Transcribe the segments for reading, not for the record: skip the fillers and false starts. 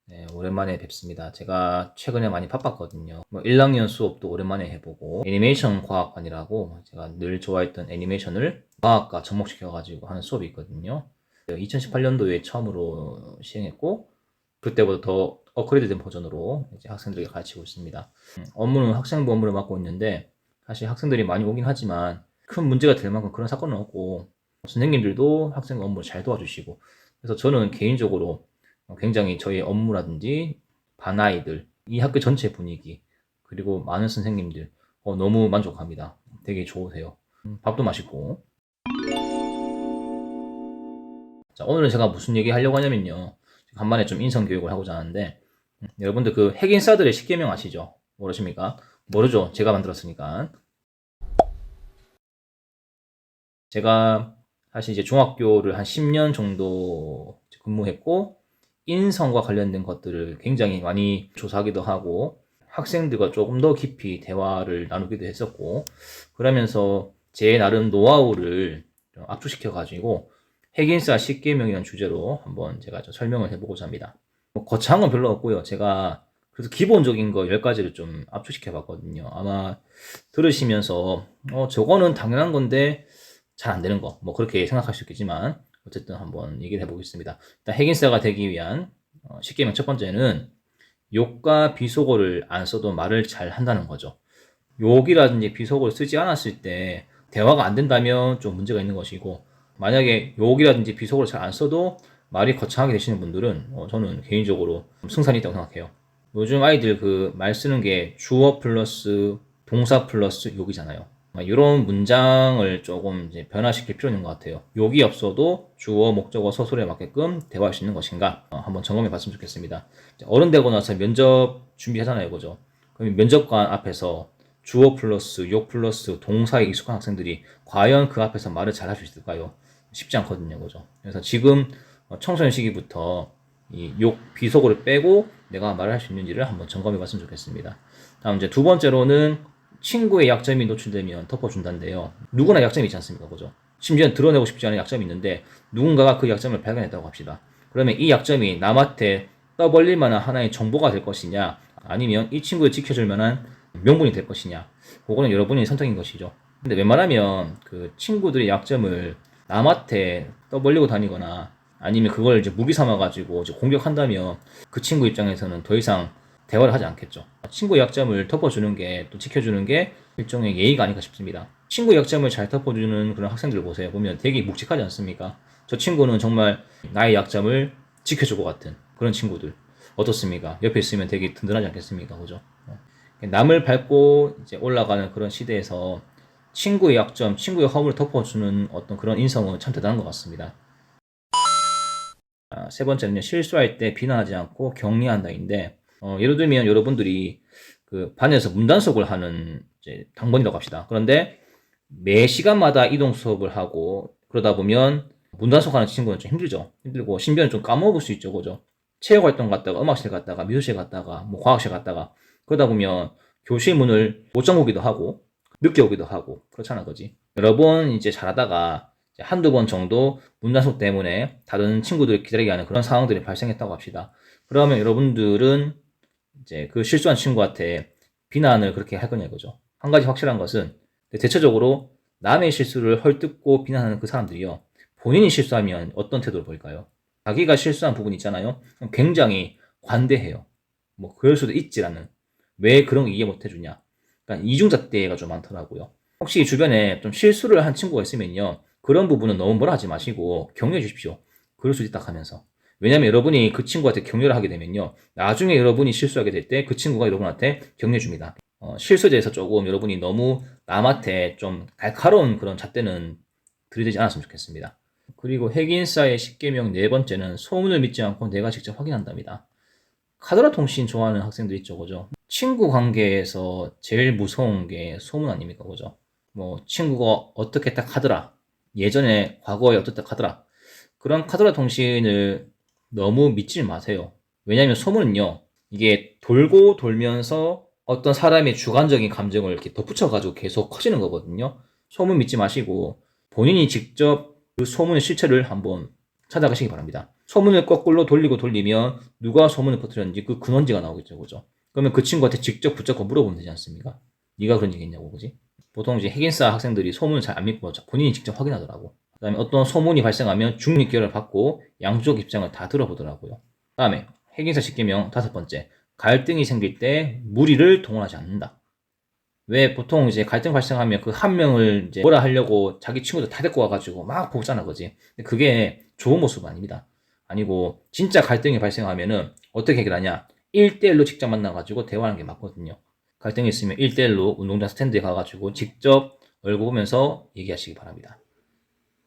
네, 오랜만에 뵙습니다. 제가 최근에 많이 바빴거든요. 1학년 수업도 오랜만에 해보고, 애니메이션 과학관이라고 제가 늘 좋아했던 애니메이션을 과학과 접목시켜가지고 하는 수업이 있거든요. 2018년도에 처음으로 시행했고, 그때보다 더 업그레이드된 버전으로 이제 학생들에게 가르치고 있습니다. 업무는 학생부 업무를 맡고 있는데, 사실 학생들이 많이 오긴 하지만, 큰 문제가 될 만큼 그런 사건은 없고, 선생님들도 학생 업무를 잘 도와주시고, 그래서 저는 개인적으로 굉장히 저희 업무라든지 반 아이들, 이 학교 전체 분위기, 그리고 많은 선생님들 너무 만족합니다. 되게 좋으세요. 밥도 맛있고. 자, 오늘은 제가 무슨 얘기 하려고 하냐면요. 간만에 좀 인성교육을 하고자 하는데, 여러분들 그 핵인싸들의 십계명 아시죠? 모르십니까? 모르죠. 제가 만들었으니까. 제가 사실 이제 중학교를 한 10년 정도 근무했고, 인성과 관련된 것들을 굉장히 많이 조사하기도 하고, 학생들과 조금 더 깊이 대화를 나누기도 했었고, 그러면서 제 나름 노하우를 좀 압축시켜가지고, 핵인싸 10계명이라는 주제로 한번 제가 좀 설명을 해보고자 합니다. 거창한 건 별로 없고요. 제가 그래서 기본적인 거 10가지를 좀 압축시켜 봤거든요. 아마 들으시면서, 저거는 당연한 건데, 잘 안 되는 거, 뭐 그렇게 생각할 수 있겠지만 어쨌든 한번 얘기를 해보겠습니다. 일단 핵인싸가 되기 위한 10계명 첫 번째는 욕과 비속어를 안 써도 말을 잘 한다는 거죠. 욕이라든지 비속어를 쓰지 않았을 때 대화가 안 된다면 좀 문제가 있는 것이고, 만약에 욕이라든지 비속어를 잘 안 써도 말이 거창하게 되시는 분들은 저는 개인적으로 승산이 있다고 생각해요. 요즘 아이들 그 말 쓰는 게 주어 플러스 동사 플러스 욕이잖아요. 이런 문장을 조금 이제 변화시킬 필요는 있는 것 같아요. 욕이 없어도 주어, 목적어, 서술에 맞게끔 대화할 수 있는 것인가 한번 점검해 봤으면 좋겠습니다. 어른 되고 나서 면접 준비하잖아요, 그죠? 그럼 면접관 앞에서 주어 플러스 욕 플러스 동사에 익숙한 학생들이 과연 그 앞에서 말을 잘 할 수 있을까요? 쉽지 않거든요, 그죠? 그래서 지금 청소년 시기부터 이 욕 비속어를 빼고 내가 말을 할 수 있는지를 한번 점검해 봤으면 좋겠습니다. 다음 이제 두 번째로는 친구의 약점이 노출되면 덮어준다는데요. 누구나 약점이 있지 않습니까? 그죠? 심지어 드러내고 싶지 않은 약점이 있는데 누군가가 그 약점을 발견했다고 합시다. 그러면 이 약점이 남한테 떠벌릴 만한 하나의 정보가 될 것이냐, 아니면 이 친구를 지켜줄 만한 명분이 될 것이냐, 그거는 여러분의 선택인 것이죠. 근데 웬만하면 그 친구들의 약점을 남한테 떠벌리고 다니거나 아니면 그걸 이제 무기 삼아가지고 이제 공격한다면 그 친구 입장에서는 더 이상 대화를 하지 않겠죠. 친구 약점을 덮어주는 게 또 지켜주는 게 일종의 예의가 아닐까 싶습니다. 친구 약점을 잘 덮어주는 그런 학생들 보세요. 보면 되게 묵직하지 않습니까? 저 친구는 정말 나의 약점을 지켜줄 것 같은 그런 친구들. 어떻습니까? 옆에 있으면 되게 든든하지 않겠습니까? 그죠? 남을 밟고 이제 올라가는 그런 시대에서 친구의 약점, 친구의 허물을 덮어주는 어떤 그런 인성은 참 대단한 것 같습니다. 세 번째는요, 실수할 때 비난하지 않고 격려한다인데, 예를 들면 여러분들이 그 반에서 문단속을 하는 이제 당번이라고 합시다. 그런데 매 시간마다 이동 수업을 하고 그러다 보면 문단속하는 친구는 좀 힘들죠. 힘들고 심지어는 좀 까먹을 수 있죠, 그죠? 체육활동 갔다가 음악실 갔다가 미술실 갔다가 뭐 과학실 갔다가 그러다 보면 교실 문을 못 잠그기도 하고 늦게 오기도 하고 그렇잖아, 그지? 여러 번 이제 잘하다가 한두 번 정도 문단속 때문에 다른 친구들을 기다리게 하는 그런 상황들이 발생했다고 합시다. 그러면 여러분들은 이제 그 실수한 친구한테 비난을 그렇게 할 거냐 이거죠. 한 가지 확실한 것은 대체적으로 남의 실수를 헐뜯고 비난하는 그 사람들이요. 본인이 실수하면 어떤 태도를 보일까요? 자기가 실수한 부분 있잖아요. 굉장히 관대해요. 뭐 그럴 수도 있지라는. 왜 그런 거 이해 못 해주냐. 그러니까 이중잣대가 좀 많더라고요. 혹시 주변에 좀 실수를 한 친구가 있으면요. 그런 부분은 너무 뭐라 하지 마시고 격려해 주십시오. 그럴 수 있다 하면서. 왜냐면 여러분이 그 친구한테 격려를 하게 되면요. 나중에 여러분이 실수하게 될 때 그 친구가 여러분한테 격려해 줍니다. 실수에 대해서 조금 여러분이 너무 남한테 좀 날카로운 그런 잣대는 들이대지 않았으면 좋겠습니다. 그리고 핵인싸의 10계명 네 번째는 소문을 믿지 않고 내가 직접 확인한답니다. 카더라 통신 좋아하는 학생들 있죠, 그죠? 친구 관계에서 제일 무서운 게 소문 아닙니까, 그죠? 뭐, 친구가 어떻게 딱 하더라. 예전에, 과거에 어떻게 딱 하더라. 그런 카더라 통신을 너무 믿지 마세요. 왜냐하면 소문은요, 이게 돌고 돌면서 어떤 사람의 주관적인 감정을 이렇게 덧붙여가지고 계속 커지는 거거든요. 소문 믿지 마시고 본인이 직접 그 소문의 실체를 한번 찾아가시기 바랍니다. 소문을 거꾸로 돌리고 돌리면 누가 소문을 퍼뜨렸는지 그 근원지가 나오겠죠, 그죠? 그러면 그 친구한테 직접 붙잡고 물어보면 되지 않습니까? 네가 그런 얘기 했냐고, 그지? 보통 이제 핵인싸 학생들이 소문을 잘 안 믿고 본인이 직접 확인하더라고. 그다음에 어떤 소문이 발생하면 중립기회를 받고 양쪽 입장을 다 들어보더라고요. 그다음에 핵인싸 십계명 5번째, 갈등이 생길 때 무리를 동원하지 않는다. 왜 보통 이제 갈등 발생하면 그 한 명을 이제 뭐라 하려고 자기 친구들 다 데리고 와가지고 막 보잖아, 그지? 근데 그게 좋은 모습은 아닙니다. 아니고 진짜 갈등이 발생하면은 어떻게 해결하냐? 1대1로 직접 만나가지고 대화하는 게 맞거든요. 갈등이 있으면 1대1로 운동장 스탠드에 가가지고 직접 얼굴 보면서 얘기하시기 바랍니다.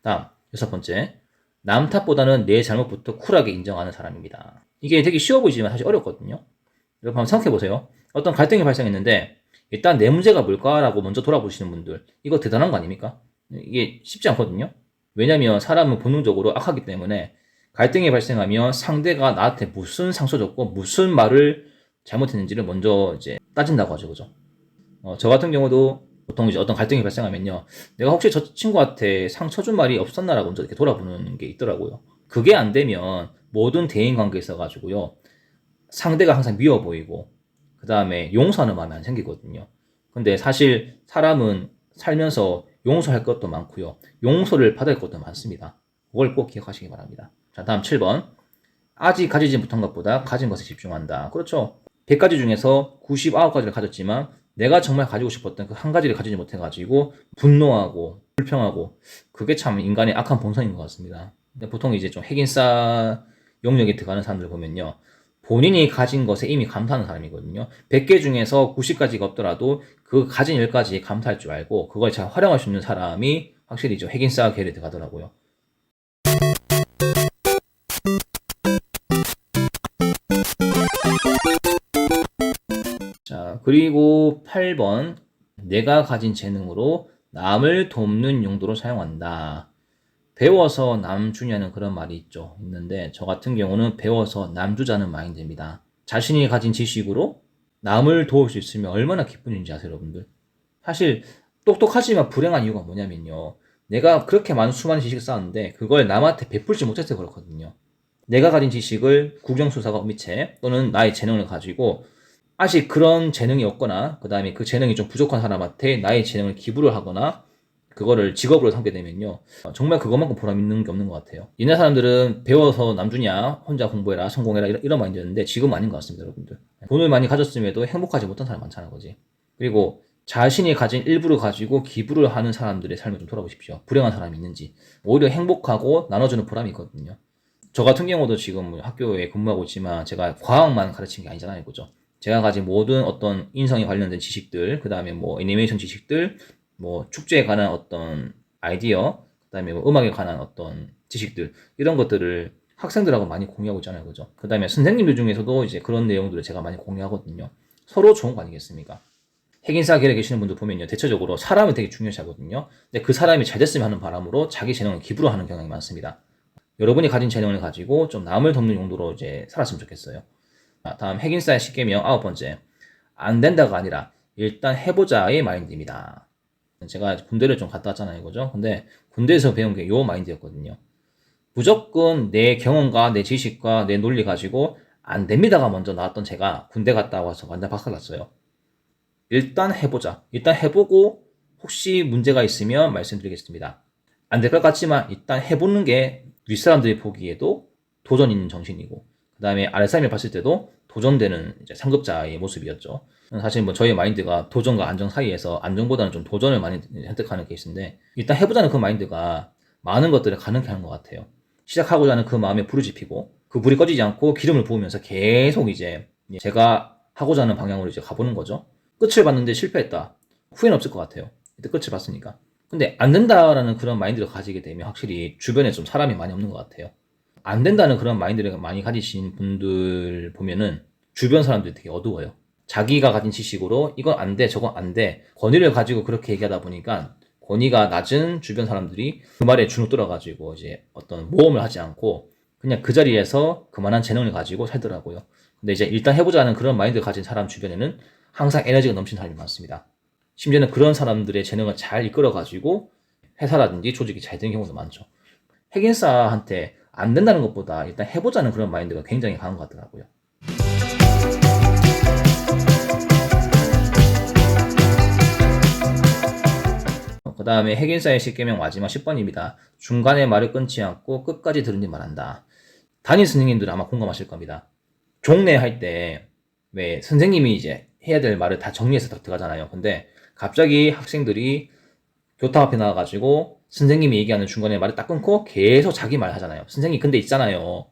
다음 6번째, 남 탓보다는 내 잘못부터 쿨하게 인정하는 사람입니다. 이게 되게 쉬워 보이지만 사실 어렵거든요. 여러분 한번 생각해보세요. 어떤 갈등이 발생했는데 일단 내 문제가 뭘까라고 먼저 돌아보시는 분들, 이거 대단한 거 아닙니까? 이게 쉽지 않거든요. 왜냐면 사람은 본능적으로 악하기 때문에 갈등이 발생하면 상대가 나한테 무슨 상처 줬고 무슨 말을 잘못했는지를 먼저 이제 따진다고 하죠, 그죠? 저 같은 경우도 보통 이제 어떤 갈등이 발생하면요, 내가 혹시 저 친구한테 상처 준 말이 없었나라고 먼저 이렇게 돌아보는 게 있더라고요. 그게 안 되면 모든 대인 관계에 있어가지고요, 상대가 항상 미워 보이고 그 다음에 용서하는 마음이 안 생기거든요. 근데 사실 사람은 살면서 용서할 것도 많고요, 용서를 받을 것도 많습니다. 그걸 꼭 기억하시기 바랍니다. 자, 다음 7번. 아직 가지지 못한 것보다 가진 것에 집중한다. 그렇죠. 100가지 중에서 99가지를 가졌지만 내가 정말 가지고 싶었던 그 한 가지를 가지지 못해가지고 분노하고 불평하고, 그게 참 인간의 악한 본성인 것 같습니다. 근데 보통 이제 좀 핵인싸 영역에 들어가는 사람들 보면요, 본인이 가진 것에 이미 감사하는 사람이거든요. 100개 중에서 90가지가 없더라도 그 가진 10가지에 감사할 줄 알고 그걸 잘 활용할 수 있는 사람이 확실히 좀 핵인싸 계열에 들어가더라고요. 자, 그리고 8번. 내가 가진 재능으로 남을 돕는 용도로 사용한다. 배워서 남 주냐는 그런 말이 있는데 저 같은 경우는 배워서 남 주자는 마인드입니다. 자신이 가진 지식으로 남을 도울 수 있으면 얼마나 기쁜 일인지 아세요, 여러분들? 사실 똑똑하지만 불행한 이유가 뭐냐면요, 내가 그렇게 많은 수많은 지식을 쌓았는데 그걸 남한테 베풀지 못해서 그렇거든요. 내가 가진 지식을 국영수사가 어미채 또는 나의 재능을 가지고 아직 그런 재능이 없거나 그 다음에 그 재능이 좀 부족한 사람한테 나의 재능을 기부를 하거나 그거를 직업으로 삼게 되면요, 정말 그것만큼 보람 있는 게 없는 것 같아요. 옛날 사람들은 배워서 남주냐, 혼자 공부해라, 성공해라 이런 마인드였는데 지금은 아닌 것 같습니다, 여러분들. 돈을 많이 가졌음에도 행복하지 못한 사람 많잖아, 거지. 그리고 자신이 가진 일부를 가지고 기부를 하는 사람들의 삶을 좀 돌아보십시오. 불행한 사람이 있는지. 오히려 행복하고 나눠주는 보람이 있거든요. 저 같은 경우도 지금 학교에 근무하고 있지만 제가 과학만 가르치는 게 아니잖아요, 그죠? 제가 가진 모든 어떤 인성에 관련된 지식들, 그 다음에 뭐 애니메이션 지식들, 뭐 축제에 관한 어떤 아이디어, 그 다음에 뭐 음악에 관한 어떤 지식들, 이런 것들을 학생들하고 많이 공유하고 있잖아요, 그죠? 그 다음에 선생님들 중에서도 이제 그런 내용들을 제가 많이 공유하거든요. 서로 좋은 거 아니겠습니까? 핵인싸 계열에 계시는 분들 보면요, 대체적으로 사람을 되게 중요시 하거든요. 근데 그 사람이 잘 됐으면 하는 바람으로 자기 재능을 기부를 하는 경향이 많습니다. 여러분이 가진 재능을 가지고 좀 남을 돕는 용도로 이제 살았으면 좋겠어요. 다음 핵인싸의 십계명 9번째. 안 된다가 아니라 일단 해보자의 마인드입니다. 제가 군대를 좀 갔다 왔잖아요, 그죠? 근데 군대에서 배운 게 요 마인드였거든요. 무조건 내 경험과 내 지식과 내 논리 가지고 안 됩니다가 먼저 나왔던 제가 군대 갔다 와서 완전 박살났어요. 일단 해보자. 일단 해보고 혹시 문제가 있으면 말씀드리겠습니다. 안 될 것 같지만 일단 해보는 게 윗사람들이 보기에도 도전 있는 정신이고, 그 다음에 아랫사람이 봤을 때도 도전되는 이제 상급자의 모습이었죠. 사실 뭐 저희 마인드가 도전과 안정 사이에서 안정보다는 좀 도전을 많이 획득하는 케이스인데, 일단 해보자는 그 마인드가 많은 것들을 가능케 하는 것 같아요. 시작하고자 하는 그 마음에 불을 지피고 그 불이 꺼지지 않고 기름을 부으면서 계속 이제 제가 하고자 하는 방향으로 이제 가보는 거죠. 끝을 봤는데 실패했다. 후회는 없을 것 같아요. 이때 끝을 봤으니까. 근데 안 된다라는 그런 마인드를 가지게 되면 확실히 주변에 좀 사람이 많이 없는 것 같아요. 안 된다는 그런 마인드를 많이 가지신 분들 보면은 주변 사람들이 되게 어두워요. 자기가 가진 지식으로 이건 안 돼, 저건 안 돼, 권위를 가지고 그렇게 얘기하다 보니까 권위가 낮은 주변 사람들이 그 말에 주눅 들어가지고 이제 어떤 모험을 하지 않고 그냥 그 자리에서 그만한 재능을 가지고 살더라고요. 근데 이제 일단 해보자는 그런 마인드를 가진 사람 주변에는 항상 에너지가 넘치는 사람이 많습니다. 심지어는 그런 사람들의 재능을 잘 이끌어가지고 회사라든지 조직이 잘 되는 경우도 많죠. 핵인싸한테 안 된다는 것보다 일단 해보자는 그런 마인드가 굉장히 강한 것 같더라고요. 그 다음에 핵인싸의 10계명 마지막 10번입니다. 중간에 말을 끊지 않고 끝까지 들은 뒤 말한다. 담임 선생님들은 아마 공감하실 겁니다. 종례 할 때 왜 선생님이 이제 해야 될 말을 다 정리해서 딱 들어가잖아요. 근데 갑자기 학생들이 교탁 앞에 나와가지고 선생님이 얘기하는 중간에 말을 딱 끊고 계속 자기 말 하잖아요. 선생님 근데 있잖아요.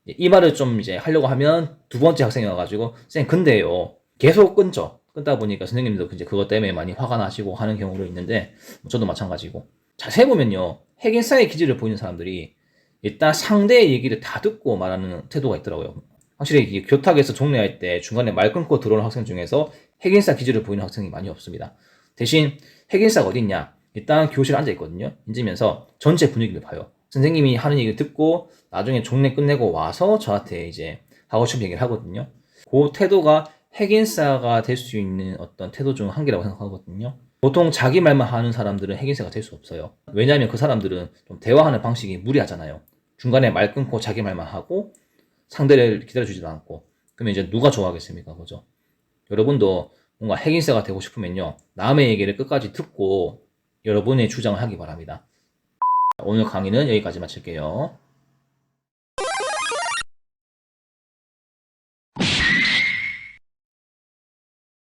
이 말을 좀 이제 하려고 하면 두 번째 학생이 와가지고 선생님 근데요. 계속 끊죠. 끊다 보니까 선생님도 이제 그것 때문에 많이 화가 나시고 하는 경우도 있는데 저도 마찬가지고. 자세히 보면요. 핵인싸의 기질을 보이는 사람들이 일단 상대의 얘기를 다 듣고 말하는 태도가 있더라고요. 확실히 교탁에서 종례할 때 중간에 말 끊고 들어오는 학생 중에서 핵인싸 기질을 보이는 학생이 많이 없습니다. 대신 핵인싸가 어디 있냐? 일단 교실에 앉아 있거든요. 앉으면서 전체 분위기를 봐요. 선생님이 하는 얘기를 듣고 나중에 종례 끝내고 와서 저한테 이제 하고 싶은 얘기를 하거든요. 그 태도가 핵인싸가 될 수 있는 어떤 태도 중 한 개라고 생각하거든요. 보통 자기 말만 하는 사람들은 핵인싸가 될 수 없어요. 왜냐하면 그 사람들은 좀 대화하는 방식이 무리하잖아요. 중간에 말 끊고 자기 말만 하고 상대를 기다려주지도 않고. 그러면 이제 누가 좋아하겠습니까? 그죠? 여러분도 뭔가 핵인싸가 되고 싶으면요. 남의 얘기를 끝까지 듣고 여러분의 주장을 하기 바랍니다. 오늘 강의는 여기까지 마칠게요.